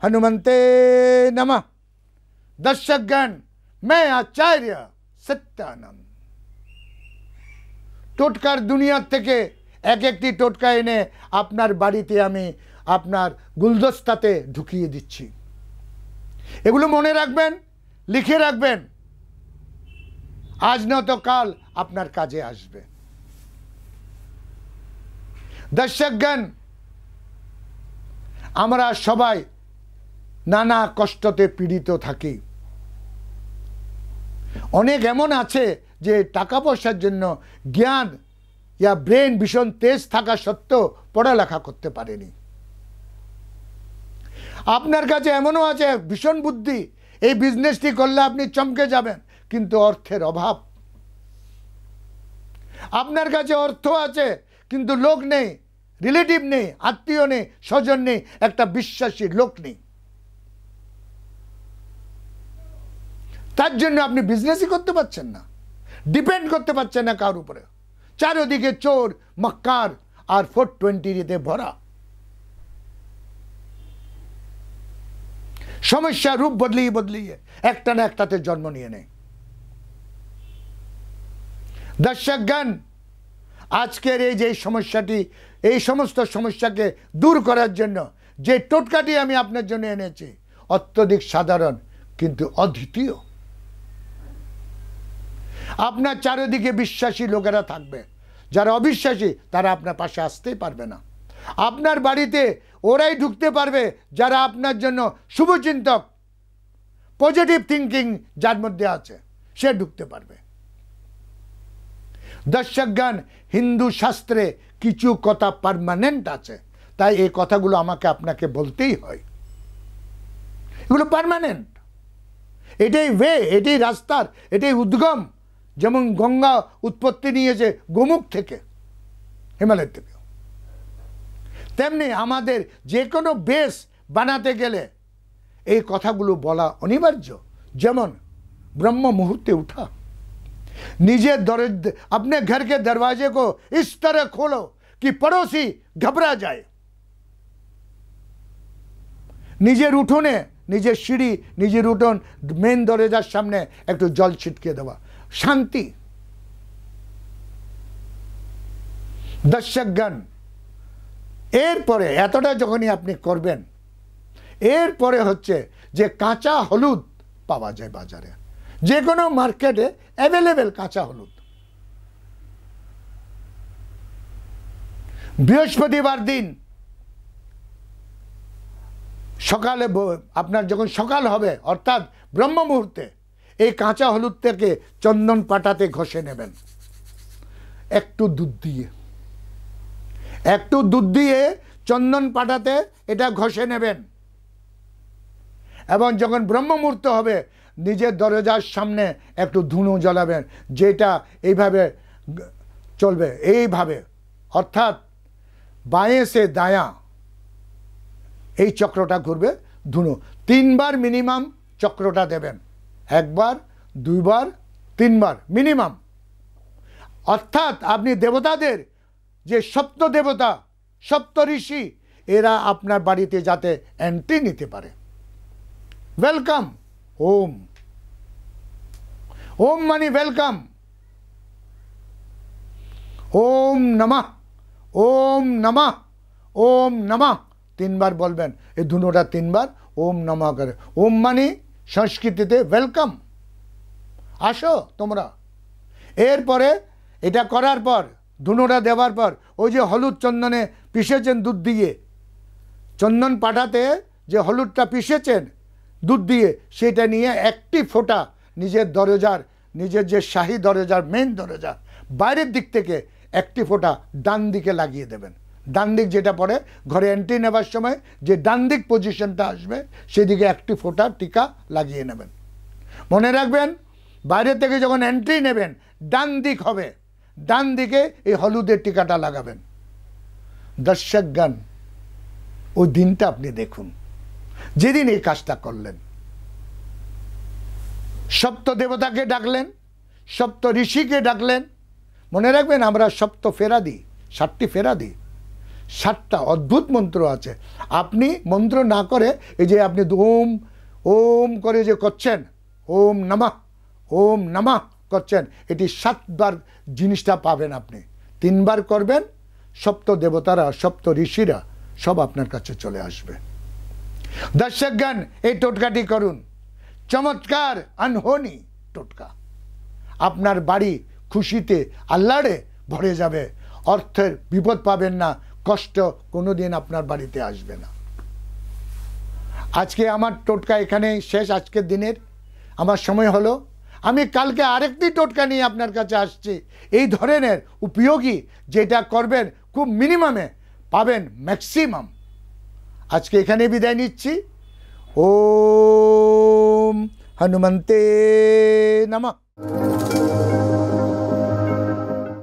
हनुमंते नमः। दर्शकगण, मैं आचार्य सत्यानंद টোটকার দুনিয়া থেকে এক একটি টোটকা এনে আপনার বাড়িতে আমি আপনার গুলদস্তাতে ঢুকিয়ে দিচ্ছি। এগুলো মনে রাখবেন, লিখে রাখবেন, আজ নয়তো কাল আপনার কাজে আসবে। দর্শকগণ, আমরা সবাই নানা কষ্টতে পীড়িত থাকি। অনেক এমন আছে যে টাকা পয়সার জন্য জ্ঞান ইয়া ব্রেন ভীষণ তেজ থাকা সত্ত্বেও পড়ালেখা করতে পারেনি। আপনার কাছে এমনও আছে ভীষণ বুদ্ধি, এই বিজনেসটি করলে আপনি চমকে যাবেন, কিন্তু অর্থের অভাব। আপনার কাছে অর্থ আছে কিন্তু লোক নেই, রিলেটিভ নেই, আত্মীয় নেই, স্বজন নেই, একটা বিশ্বাসী লোক নেই। তার জন্য আপনি বিজনেসই করতে পারছেন না, ডিপেন্ড করতে পারছেন না কার উপরে। চারিদিকে চোর মক্কার আর 420 ভরা। সমস্যা রূপ বদলিয়ে বদলিয়ে একটা না একটাতে জন্ম নিয়ে নেয়। দর্শকগণ, আজকের এই যে সমস্যাটি, এই সমস্ত সমস্যাকে দূর করার জন্য যে টোটকাটি আমি আপনার জন্য এনেছি অত্যধিক সাধারণ কিন্তু অদ্বিতীয়। আপনার চারিদিকে বিশ্বাসী লোকেরা থাকবে, যারা অবিশ্বাসী তারা আপনার পাশে আসতেই পারবে না। আপনার বাড়িতে ওরাই ঢুকতে পারবে যারা আপনার জন্য শুভচিন্তক, পজিটিভ থিঙ্কিং যার মধ্যে আছে, সে ঢুকতে পারবে। দর্শকগণ, হিন্দু শাস্ত্রে কিছু কথা পার্মানেন্ট আছে, তাই এই কথাগুলো আমাকে আপনাকে বলতেই হয়। এগুলো পার্মানেন্ট, এটাই ওয়ে, এটাই রাস্তার, এটাই উদ্গম। যেমন গঙ্গা উৎপত্তি নিয়েছে গোমুখ থেকে, হিমালয় থেকে, তেমনি আমাদের যে কোনো বেস বানাতে গেলে এই কথাগুলো বলা অনিবার্য। যেমন ब्रह्म मुहूर्ते उठा, निजे अपने घर के दरवाजे को इस तरह खोलो कि पड़ोसी घबरा जाए। निजेर उठोने, निजेर सीढ़ी, निजेर उठोन मेन दरजार सामने एकटू जल छिटके देवा, शांति। दर्शकगण, एरपरे एतटा जखोनी आपनी करबेन, एरपरे होच्छे जे काँचा हलुद पावा जाए बाजारे, जे कोनो मार्केटे अवेलेबल काँचा हलुद। बृहस्पतिवार दिन सकाले आपनार जखन सकाल होबे अर्थात ब्रह्म मुहूर्ते এই কাঁচা হলুদ থেকে চন্দন পাটাতে ঘষে নেবেন, একটু দুধ দিয়ে, একটু দুধ দিয়ে চন্দন পাটাতে এটা ঘষে নেবেন। এবং যখন ব্রহ্ম মুহূর্ত হবে নিজের দরজার সামনে একটু ধুনো জ্বালাবেন, যেটা এইভাবে চলবে, এইভাবে অর্থাৎ বাঁয়ে সে দায়া এই চক্রটা ঘুরবে। ধুনো 3 বার মিনিমাম চক্রটা দেবেন, একবার, দুইবার, 3 বার মিনিমাম। অর্থাৎ আপনি দেবতাদের যে সপ্ত দেবতা, সপ্ত ঋষি, এরা আপনার বাড়িতে যাতে এন্ট্রি নিতে পারে। ওয়েলকাম। ওম, ওম মানে ওয়েলকাম। ওম নমঃ, ওম নমঃ, ওম নমঃ 3 বার বলবেন। এই ধুনোটা 3 বার ওম নমঃ করে। ওম মানে সংস্কৃতিতে ওয়েলকাম, আসো তোমরা। এরপরে এটা করার পর, ধুনোটা দেওয়ার পর, ওই যে হলুদ চন্দনে পিষেছেন দুধ দিয়ে, চন্দন পাটাতে যে হলুদটা পিষেছেন দুধ দিয়ে, সেটা নিয়ে একটি ফোঁটা নিজের দরজার, নিজের যে শাহী দরজার মেন দরজা বাইরের দিক থেকে একটি ফোঁটা ডান দিকে লাগিয়ে দেবেন। ডান দিক যেটা পড়ে ঘরে এন্ট্রি নেবার সময় যে ডান দিক পজিশনটা আসবে সেদিকে একটি ফোঁটা টিকা লাগিয়ে নেবেন। মনে রাখবেন, বাইরে থেকে যখন এন্ট্রি নেবেন ডান দিক হবে, ডান দিকে এই হলুদের টিকাটা লাগাবেন। দর্শকগণ, ওই দিনটা আপনি দেখুন যেদিন এই কাজটা করলেন, সপ্ত দেবতাকে ডাকলেন, সপ্ত ঋষিকে ডাকলেন। মনে রাখবেন আমরা সপ্ত ফেরা দিই, 7টি ফেরা দিই, 7টা অদ্ভুত মন্ত্র আছে। আপনি মন্ত্র না করে এই যে আপনি ওম ওম করে যে করছেন, ওম নমঃ করছেন, এটি 7 বার জিনিসটা পাবেন আপনি। 3 বার করবেন, সপ্ত দেবতারা সপ্ত ঋষিরা সব আপনার কাছে চলে আসবে। দর্শকগণ এই টোটকাটি করুন, চমৎকার আনহোনি টোটকা। আপনার বাড়ি খুশিতে আহ্লাদে ভরে যাবে, অর্থের বিপদ পাবেন না, কষ্ট কোনোদিন আপনার বাড়িতে আসবে না। আজকে আমার টোটকা এখানেই শেষ। আজকের দিনের আমার সময় হলো, আমি কালকে আরেকটি টোটকা নিয়ে আপনার কাছে আসছি, এই ধরনের উপযোগী, যেটা করবেন খুব মিনিমামে পাবেন ম্যাক্সিমাম। আজকে এখানে বিদায় নিচ্ছি। ওম হনুমন্তে নমঃ।